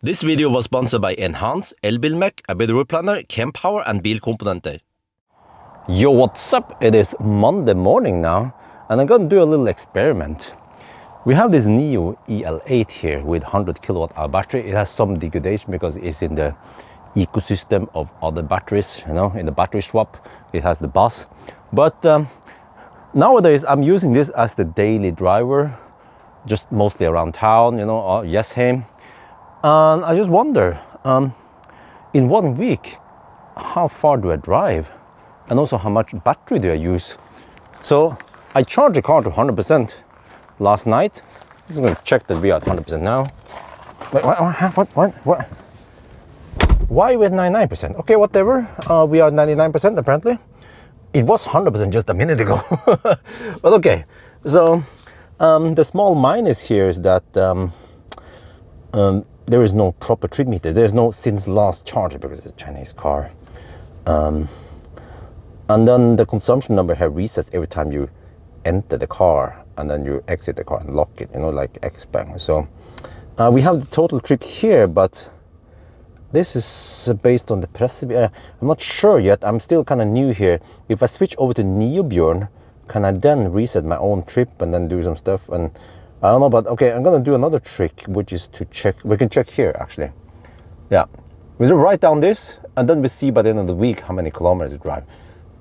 This video was sponsored by Errands, Elbilmek, a bit road planner, Kempower and bilkomponenter. Yo, what's up? It is Monday morning now, and I'm gonna do a little experiment. We have this Nio EL8 here with 100 kilowatt hour battery. It has some degradation because it's in the ecosystem of other batteries, you know, in the battery swap. It has the bus. But nowadays I'm using this as the daily driver, just mostly around town, you know, or Yesheim. And I just wonder, in 1 week, how far do I drive? And also how much battery do I use? So I charged the car to 100% last night. I'm just gonna check that we are at 100% now. Wait, what? Why with 99%? Okay, whatever. We are at 99% apparently. It was 100% just a minute ago. But okay, so the small minus here is that there is no proper trip meter. There's no since last charger because it's a Chinese car. And then the consumption number here resets every time you enter the car and then you exit the car and lock it, you know, like X-Bang. So we have the total trip here, but this is based on the Tibber. I'm not sure yet. I'm still kind of new here. If I switch over to Bjørn, can I then reset my own trip and then do some stuff? And I don't know, but okay, I'm gonna do another trick, which is to check. We can check here actually. Yeah, we just write down this, and then we see by the end of the week how many kilometers you drive,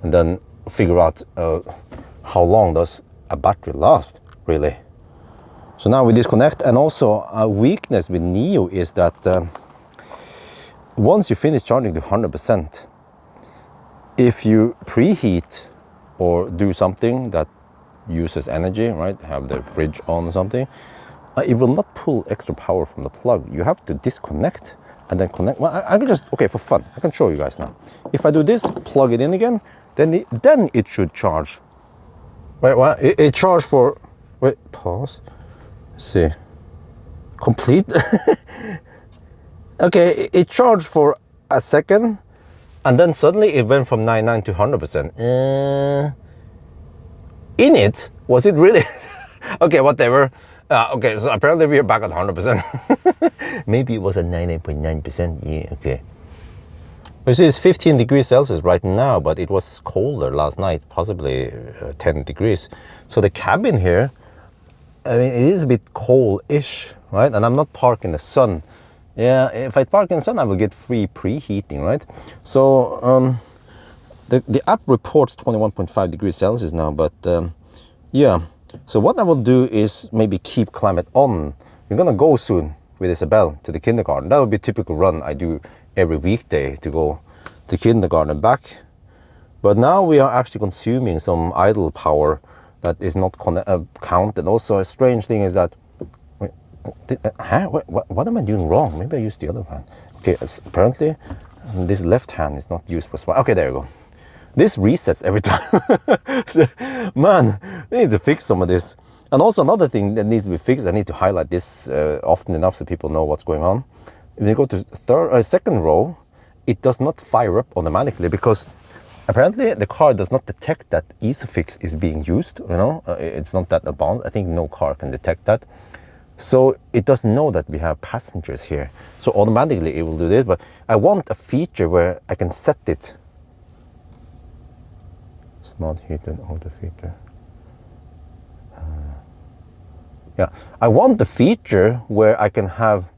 and then figure out how long does a battery last really. So now we disconnect, and also a weakness with Nio is that once you finish charging to 100%, if you preheat or do something that uses energy, right, have the fridge on or something, it will not pull extra power from the plug. You have to disconnect and then connect. Well, I can just, okay, for fun, I can show you guys now. If I do this, plug it in again, then it should charge. Wait, what? It charged for, wait, pause. Let's see. Complete. Okay, it charged for a second, and then suddenly it went from 99 to 100%. In it, was it really? Okay, whatever. Okay, so apparently we are back at 100%. Maybe it was at 99.9%. Yeah, okay. You see, it's 15 degrees Celsius right now, but it was colder last night, possibly 10 degrees. So the cabin here, I mean, it is a bit cold-ish, right? And I'm not parked in the sun. Yeah, if I park in the sun, I will get free preheating, right? So the app reports 21.5 degrees Celsius now, but yeah. So what I will do is maybe keep climate on. We're gonna go soon with Isabel to the kindergarten. That would be a typical run I do every weekday to go to kindergarten and back. But now we are actually consuming some idle power that is not counted. Also, a strange thing is that, what am I doing wrong? Maybe I used the other one. Okay, apparently this left hand is not used for swap. Okay, there you go. This resets every time. So, man, we need to fix some of this. And also another thing that needs to be fixed, I need to highlight this often enough so people know what's going on. If you go to second row, it does not fire up automatically because apparently the car does not detect that ISOFIX is being used, you know, it's not that advanced. I think no car can detect that. So it doesn't know that we have passengers here. So automatically it will do this, but I want a feature where I can set it. Smart heated auto feature. Yeah, I want the feature where I can have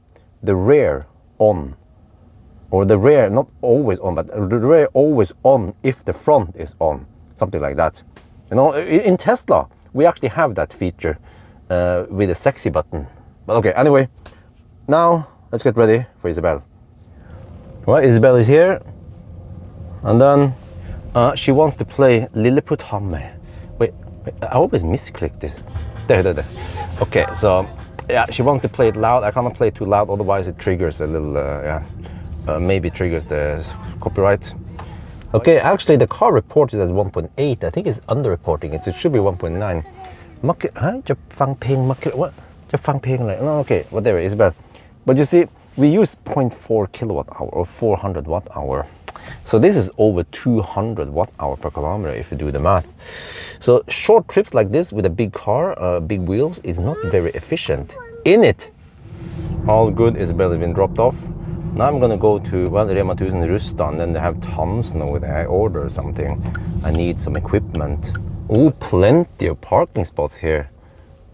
the rear on, or the rear not always on, but the rear always on if the front is on, something like that. You know, in Tesla we actually have that feature with a sexy button. But okay, anyway, now let's get ready for Isabel. Well, Isabel is here, and then she wants to play Lilliput Hamme. Wait, I always misclick this. There. Okay, so yeah, she wants to play it loud. I cannot play it too loud, otherwise it triggers a little, maybe triggers the copyright. Okay, actually the car reports it as 1.8. I think it's under-reporting it, so it should be 1.9. What? No, okay, whatever, Isabel. But you see, we use 0.4 kilowatt hour or 400 watt hour. So this is over 200 watt hour per kilometer if you do the math. So short trips like this with a big car, big wheels is not very efficient. In it, All good, Isabel has been dropped off. Now I'm gonna go to, well, Rema 1000 Rusta, and then they have tons now that I order something. I need some equipment. Oh, plenty of parking spots here.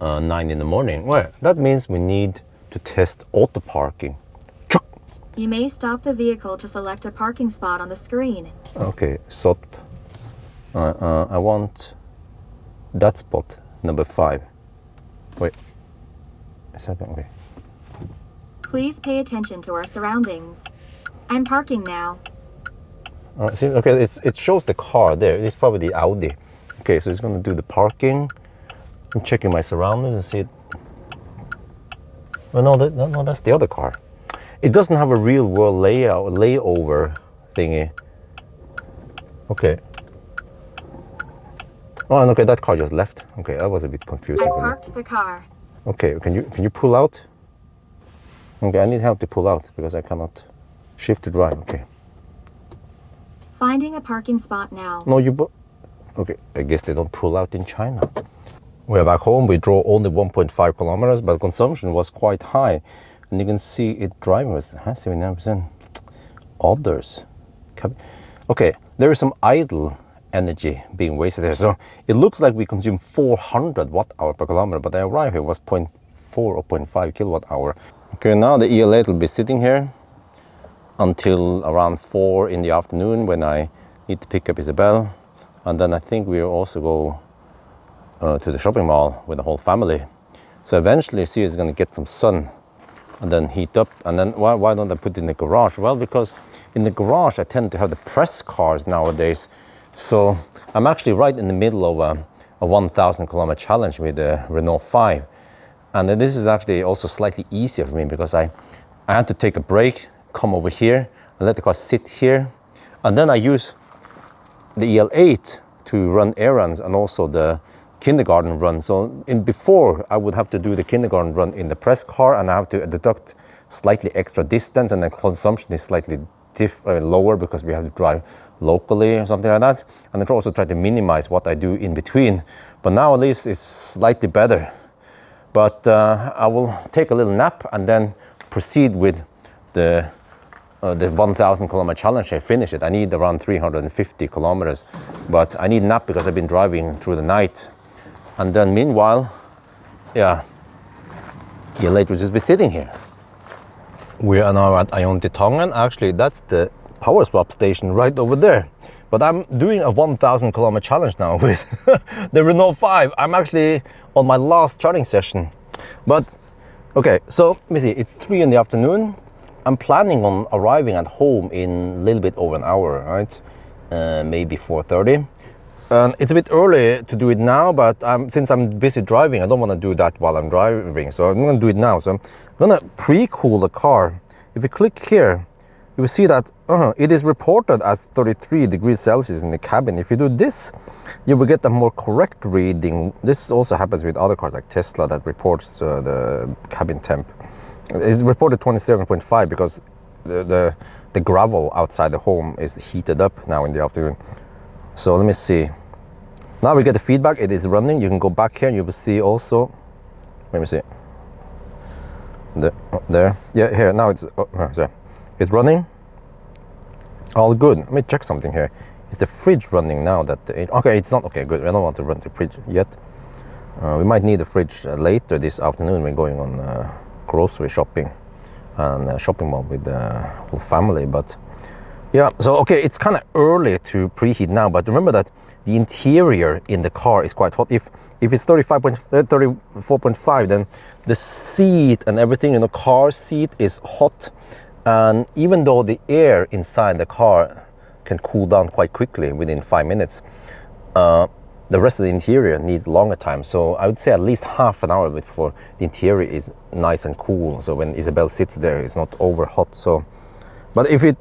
9 in the morning. Well, that means we need to test auto parking. You may stop the vehicle to select a parking spot on the screen. Okay, stop. I want that spot, number 5. Wait. Okay. Please pay attention to our surroundings. I'm parking now. See, okay, it shows the car there. It's probably the Audi. Okay, so it's going to do the parking. I'm checking my surroundings and see it. Well, no, that's the other car. It doesn't have a real world layover thingy. Okay. Oh, and okay, that car just left. Okay, that was a bit confusing for me. I parked the car. Okay, can you pull out? Okay, I need help to pull out because I cannot shift to drive. Okay. Finding a parking spot now. No, okay, I guess they don't pull out in China. We're back home. We drove only 1.5 kilometers, but consumption was quite high. And you can see it driving was 79%. Others. Okay, there is some idle energy being wasted here. So it looks like we consume 400 watt-hour per kilometer, but I arrived here was 0.4 or 0.5 kilowatt-hour. Okay, now the E-L8 will be sitting here until around 4 in the afternoon when I need to pick up Isabel. And then I think we'll also go to the shopping mall with the whole family. So eventually she is going to get some sun and then heat up. And then why don't I put it in the garage? Well, because in the garage I tend to have the press cars nowadays. So I'm actually right in the middle of a 1,000 kilometer challenge with the Renault 5. And then this is actually also slightly easier for me because I had to take a break, come over here and let the car sit here. And then I use the EL8 to run errands and also the kindergarten run. So before I would have to do the kindergarten run in the press car and I have to deduct slightly extra distance, and the consumption is slightly lower because we have to drive locally or something like that. And I also try to minimize what I do in between. But now at least it's slightly better. But I will take a little nap and then proceed with the 1,000 kilometer challenge. I finish it. I need around 350 kilometers, but I need a nap because I've been driving through the night. And then meanwhile, yeah, E-L8 will just be sitting here. We are now at Ioniq. Actually, that's the power swap station right over there. But I'm doing a 1,000 kilometer challenge now with the Renault 5. I'm actually on my last charging session. But okay, so let me see, it's 3 in the afternoon. I'm planning on arriving at home in a little bit over an hour, right? Maybe 4:30. It's a bit early to do it now, but since I'm busy driving, I don't want to do that while I'm driving. So I'm going to do it now. So I'm going to pre-cool the car. If you click here, you will see that it is reported as 33 degrees Celsius in the cabin. If you do this, you will get a more correct reading. This also happens with other cars like Tesla that reports the cabin temp. It's reported 27.5 because the gravel outside the home is heated up now in the afternoon. So let me see. Now we get the feedback. It is running. You can go back here and you will see also. Let me see. There. Yeah, here. Now it's sorry. It's running. All good. Let me check something here. Is the fridge running now? Okay, it's not. Okay, good. I don't want to run the fridge yet. We might need the fridge later this afternoon. We're going on grocery shopping and shopping mall with the whole family. But yeah, so okay, it's kind of early to preheat now. But remember that the interior in the car is quite hot. If it's 34.5, then the seat and everything in the car seat is hot. And even though the air inside the car can cool down quite quickly within 5 minutes, the rest of the interior needs longer time. So I would say at least half an hour before the interior is nice and cool. So when Isabel sits there, it's not over hot. So, but if it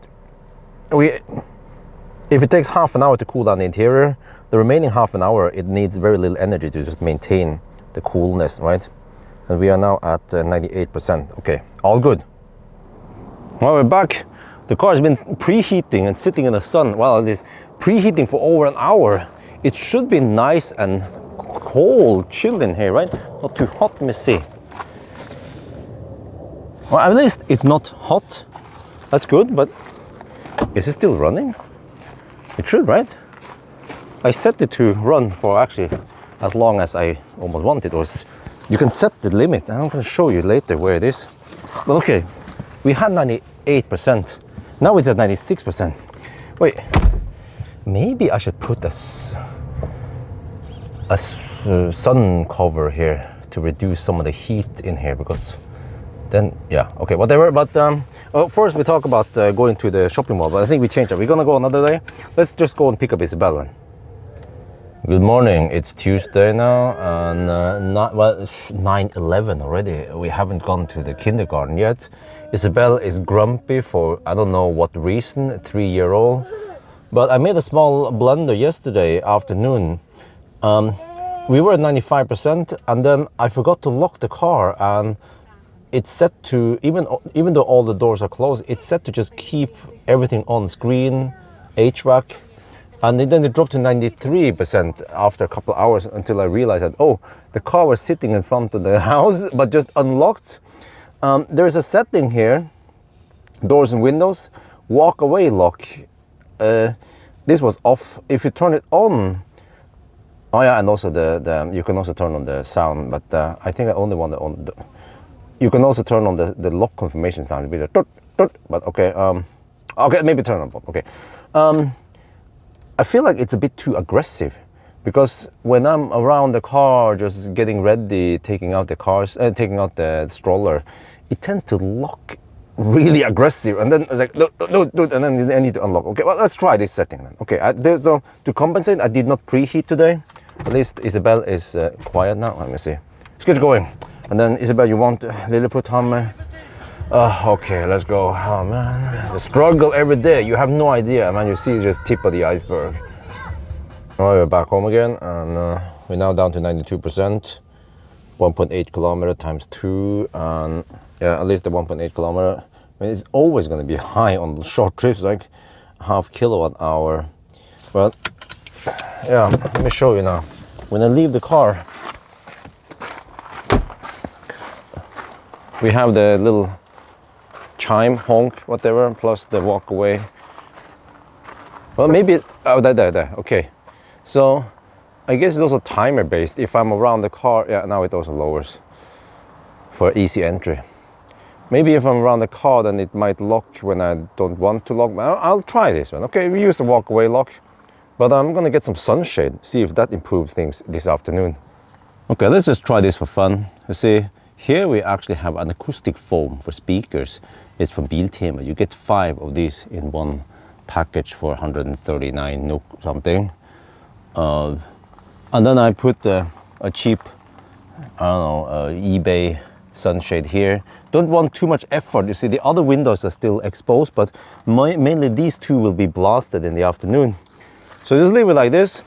takes half an hour to cool down the interior, the remaining half an hour, it needs very little energy to just maintain the coolness, right? And we are now at 98%. Okay, all good. Well, we're back. The car has been preheating and sitting in the sun. Well, it is preheating for over an hour. It should be nice and cold, chilled in here, right? Not too hot, let me see. Well, at least it's not hot. That's good, but is it still running? It should, right? I set it to run for actually as long as I almost want it. Or you can set the limit. I'm going to show you later where it is. But okay, we had 98%. Now it's at 96%. Wait, maybe I should put a sun cover here to reduce some of the heat in here, because then, yeah, okay, whatever. But first we talk about going to the shopping mall, but I think we changed it. We're gonna go another day. Let's just go and pick up Isabella. Good morning, it's Tuesday now, and it's 9:11 already. We haven't gone to the kindergarten yet. Isabel is grumpy for, I don't know what reason, a 3-year-old. But I made a small blunder yesterday afternoon. We were at 95%, and then I forgot to lock the car, and it's set to, even though all the doors are closed, it's set to just keep everything on screen, HVAC, and then it dropped to 93% after a couple of hours, until I realized that, oh, the car was sitting in front of the house, but just unlocked. There is a setting here, doors and windows, walk away lock. This was off. If you turn it on, oh yeah, and also you can also turn on the sound, but I think I only want it on. You can also turn on the lock confirmation sound. It'll be the tut, tut, but okay. Okay, maybe turn on both. Okay. I feel like it's a bit too aggressive, because when I'm around the car, just getting ready, taking out the stroller, it tends to lock really aggressive, and then it's like no, and then I need to unlock. Okay, well, let's try this setting then. Okay, so to compensate, I did not preheat today. At least Isabel is quiet now. Let me see. Let's get going. And then Isabel, you want Lilliput ham? Okay, let's go. Oh man, the struggle every day. You have no idea, man. You see just tip of the iceberg. Oh, we're back home again, and we're now down to 92%. 1.8 kilometer times 2, and yeah, at least the 1.8 kilometer. I mean, it's always going to be high on short trips, like half kilowatt hour. But yeah, let me show you now. When I leave the car, we have the little chime, honk, whatever, plus the walk away. Well, maybe, oh, there, okay. So, I guess it's also timer based. If I'm around the car, yeah, now it also lowers for easy entry. Maybe if I'm around the car, then it might lock when I don't want to lock. I'll try this one. Okay, we use the walk away lock, but I'm gonna get some sunshade, see if that improves things this afternoon. Okay, let's just try this for fun. You see, here we actually have an acoustic foam for speakers. It's from Biltema. You get 5 of these in one package for 139 NOK something. And then I put a cheap, I don't know, eBay sunshade here. Don't want too much effort. You see, the other windows are still exposed, but mainly these two will be blasted in the afternoon. So just leave it like this.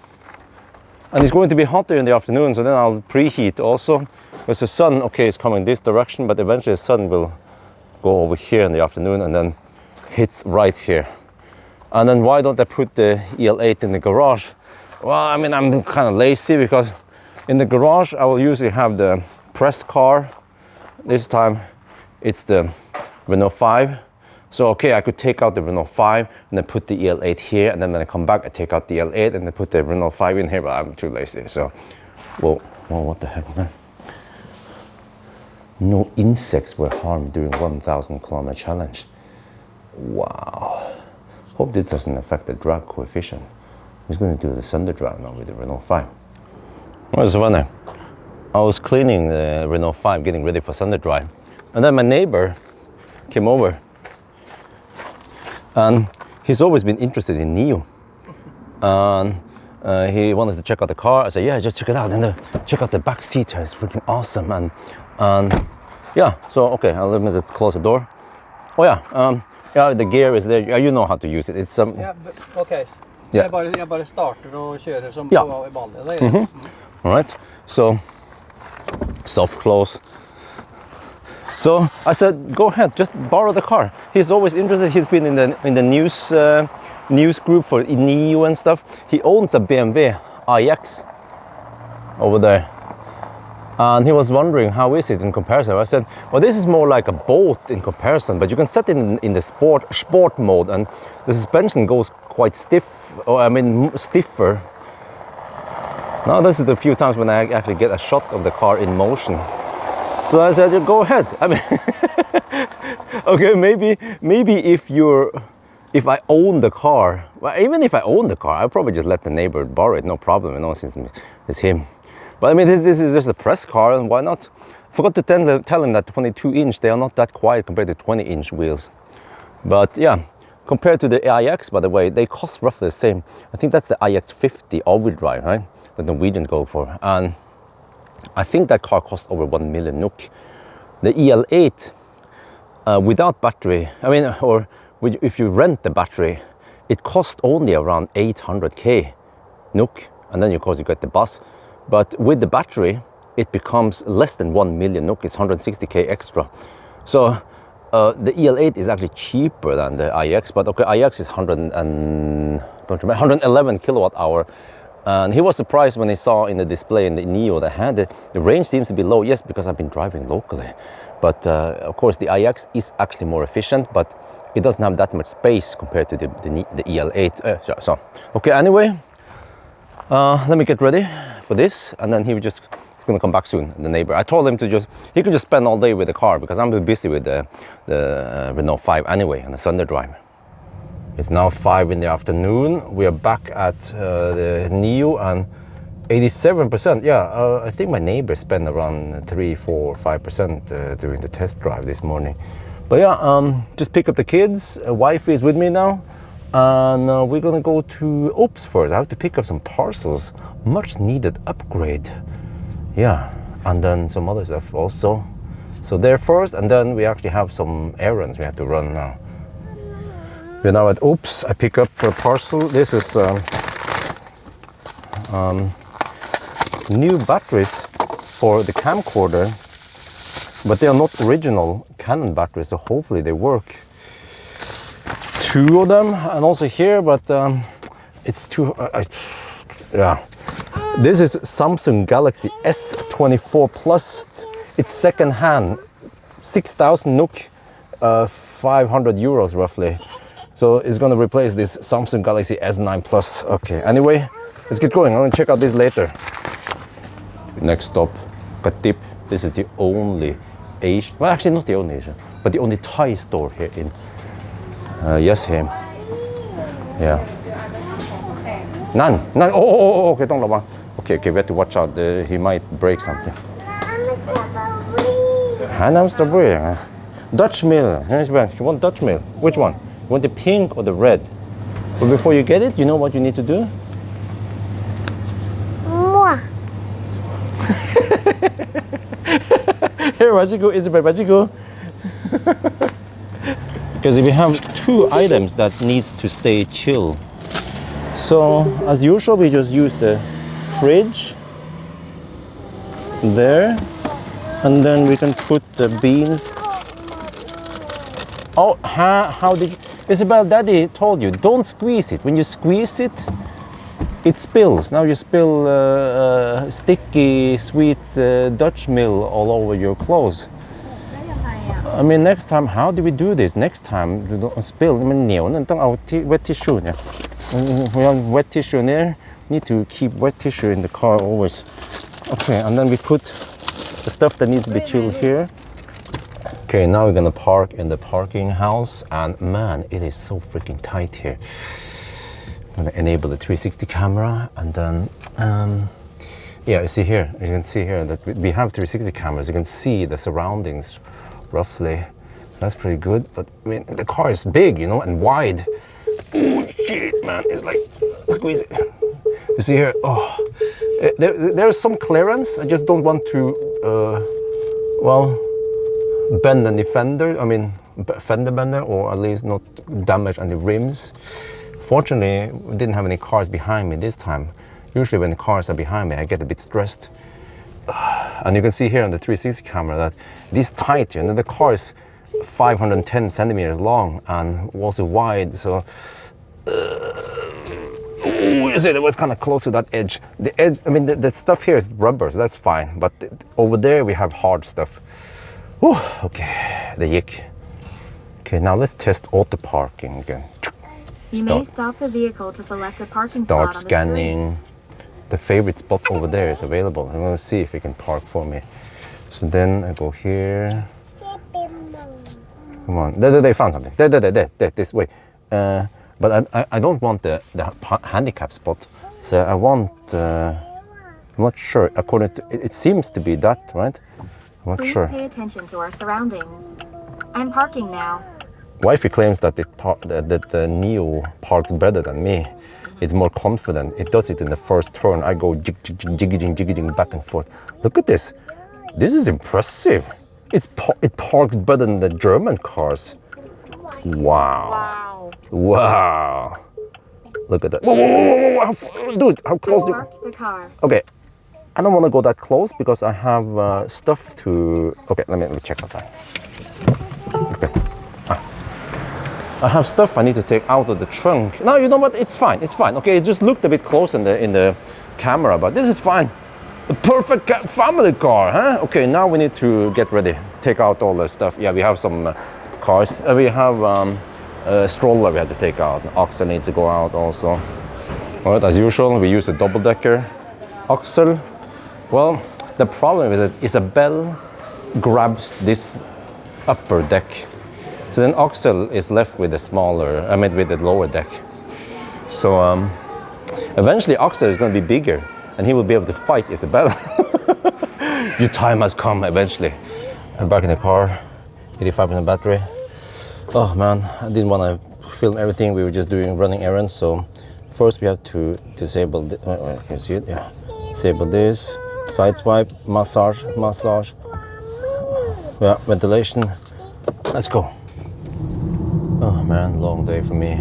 And it's going to be hotter in the afternoon, so then I'll preheat also. Because the sun, okay, is coming this direction, but eventually the sun will go over here in the afternoon and then hits right here. And then why don't I put the EL8 in the garage? Well, I mean, I'm kind of lazy, because in the garage I will usually have the press car. This time it's the Renault 5. So okay, I could take out the Renault 5 and then put the EL8 here, and then when I come back I take out the EL8 and then put the Renault 5 in here, but I'm too lazy. So, whoa, what the heck, man? No insects were harmed during 1,000 kilometer challenge. Wow. Hope this doesn't affect the drag coefficient. I'm going to do the Thunder drive now with the Renault 5. Well, it's funny. I was cleaning the Renault 5, getting ready for Thunder drive, and then my neighbor came over, and he's always been interested in Nio, and he wanted to check out the car. I said, yeah, just check it out, and check out the back seat. It's freaking awesome. And yeah, so okay, I'll let me close the door. Oh yeah, yeah, the gear is there. You know how to use it. It's yeah, okay. Yeah. Jag bara startar och kör som på i ballen. All right, so soft close. So I said, go ahead, just borrow the car. He's always interested. He's been in the news group for Nio and stuff. He owns a BMW iX over there. And he was wondering, how is it in comparison? I said, well, this is more like a boat in comparison, but you can set it in the sport mode, and the suspension goes quite stiff, or I mean stiffer. Now this is the few times when I actually get a shot of the car in motion. So I said, go ahead. I mean, okay, maybe if I own the car, well, even if I own the car, I'll probably just let the neighbor borrow it, no problem, you know, since it's him. But I mean, this is just a press car, and why not? Forgot to tell him that 22-inch, they are not that quiet compared to 20-inch wheels. But yeah, compared to the iX, by the way, they cost roughly the same. I think that's the iX50 all-wheel drive, right? The Norwegian go for. And I think that car cost over 1 million NOK. The EL8, without battery, I mean, or if you rent the battery, it costs only around 800k NOK, and then of course you get the bus. But with the battery, it becomes less than 1 million NOK. It's 160k extra. So the EL8 is actually cheaper than the iX, but okay, iX is 111 kilowatt hour. And he was surprised when he saw in the display in the Nio that had it. The range seems to be low, yes, because I've been driving locally. But of course, the iX is actually more efficient, but it doesn't have that much space compared to the EL8. Okay, anyway, let me get ready for this, and then he's going to come back soon, the neighbor. I told him he could just spend all day with the car, because I'm busy with the Renault 5 anyway, on the Sunday drive. It's now 5 in the afternoon. We are back at the Nio, and 87%. Yeah, I think my neighbor spent around 3, 4, 5% during the test drive this morning. But yeah, just pick up the kids. Wife is with me now, and we're gonna go to Oops first. I have to pick up some parcels. Much needed upgrade. Yeah, and then some other stuff also. So there first, and then we actually have some errands we have to run now. We're now at Oops. I pick up a parcel. This is new batteries for the camcorder, but they are not original Canon batteries, so hopefully they work. 2 of them, and also here, but it's too. Yeah. This is Samsung Galaxy S24 Plus. It's second hand, 6,000 NOK, 500 euros roughly. So it's going to replace this Samsung Galaxy S9 Plus. Okay, anyway, let's get going. I'm going to check out this later. Next stop, Katip. This is the only Asian, well actually not the only Asian, but the only Thai store here in Yeshim. Yeah. None. Oh, okay, don't love. Okay, we have to watch out. He might break something. Hanam strawberry. Dutch mill. You want Dutch mill? Which one? You want the pink or the red? But before you get it, you know what you need to do? Here, Rajigo, Isabel, Rajigo. Because if we have 2 items that needs to stay chill. So, as usual, we just use the fridge there, and then we can put the beans. Oh, how did you... Isabel, Daddy told you, don't squeeze it. When you squeeze it, it spills. Now you spill sticky, sweet Dutch mill all over your clothes. I mean, next time, how do we do this? Next time, you don't spill. I mean, wet tissue. Yeah. We have wet tissue in there. Need to keep wet tissue in the car always. Okay, and then we put the stuff that needs to be chilled here. Okay, now we're gonna park in the parking house, and man, it is so freaking tight here. I'm gonna enable the 360 camera, and then yeah, you see here, you can see here that we have 360 cameras. You can see the surroundings roughly. That's pretty good, but I mean, the car is big, you know, and wide. Oh shit, man, it's like squeeze it. You see here, oh, there's some clearance. I just don't want to, well, bend any fender. I mean, fender bender, or at least not damage any rims. Fortunately, we didn't have any cars behind me this time. Usually when the cars are behind me, I get a bit stressed. And you can see here on the 360 camera that it is tight, and the car is 510 centimeters long and also wide, so Ooh, you see, it was kind of close to that edge. The edge, I mean, the stuff here is rubber, so that's fine. But over there we have hard stuff. Whew, okay, the yick. Okay, now let's test auto parking again. You may stop the vehicle to select a parking spot Start on the street. scanning. The favorite spot over there is available. I'm gonna see if it can park for me. So then I go here. Come on, they found something. There, this way. But I don't want the handicap spot. So I want, I'm not sure. According to, it seems to be that, right? I'm not Please sure. pay attention to our surroundings. I'm parking now. Wifey claims that the Nio parks better than me. It's more confident. It does it in the first turn. I go jigging back and forth. Look at this. This is impressive. It parks better than the German cars. Wow. Look at that. Whoa. Dude, how close do you... Parked the car. Okay. I don't want to go that close because I have stuff to... Okay, let me check outside. Okay. I have stuff I need to take out of the trunk. No, you know what? It's fine. It's fine. Okay, it just looked a bit close in the camera, but this is fine. The perfect family car, huh? Okay, now we need to get ready. Take out all the stuff. Yeah, we have some cars. We have a stroller we have to take out. Axle needs to go out also. All right, as usual, we use a double-decker axle. Well, the problem is that Isabel grabs this upper deck. So then Axel is left with the smaller, I mean with the lower deck. So eventually Axel is going to be bigger and he will be able to fight Isabel. Your time has come eventually. I'm back in the car, 85% battery. Oh man, I didn't want to film everything, we were just running errands. So first we have to disable, can you see it? Yeah. Disable this, side swipe, massage. Yeah, ventilation. Let's go. Oh man, long day for me.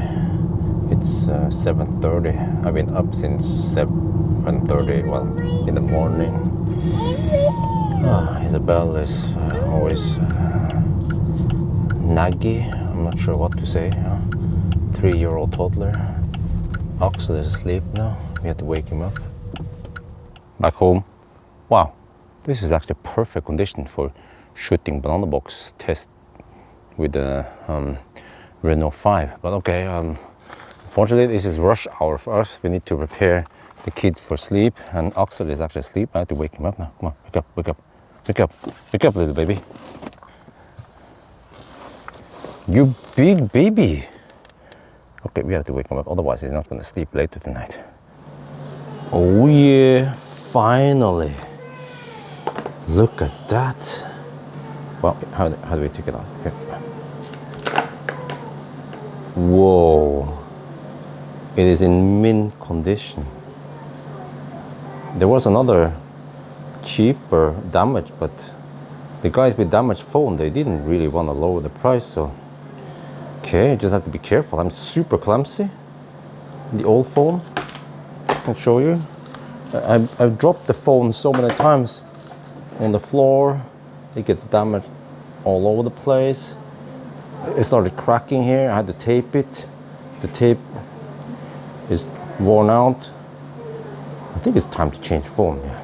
It's 7:30. I've been up since 7:30, well, in the morning. Isabel is always naggy. I'm not sure what to say. 3-year-old toddler. Axel is asleep now. We had to wake him up. Back home. Wow, this is actually perfect condition for shooting banana box test with the Renault 5. But okay, unfortunately this is rush hour for us. We need to prepare the kids for sleep, and Axel is actually asleep. I have to wake him up now. Come on, wake up, little baby. You big baby. Okay, we have to wake him up, otherwise he's not going to sleep later tonight. Oh yeah, finally. Look at that. Well, how do we take it out? Here. Whoa. It is in mint condition. There was another cheaper damage, but the guys with damaged phone, they didn't really want to lower the price, so okay, just have to be careful. I'm super clumsy. The old phone, I can show you. I've dropped the phone so many times on the floor. It gets damaged all over the place. It started cracking here. I had to tape it. The tape is worn out. I think it's time to change phone. Yeah.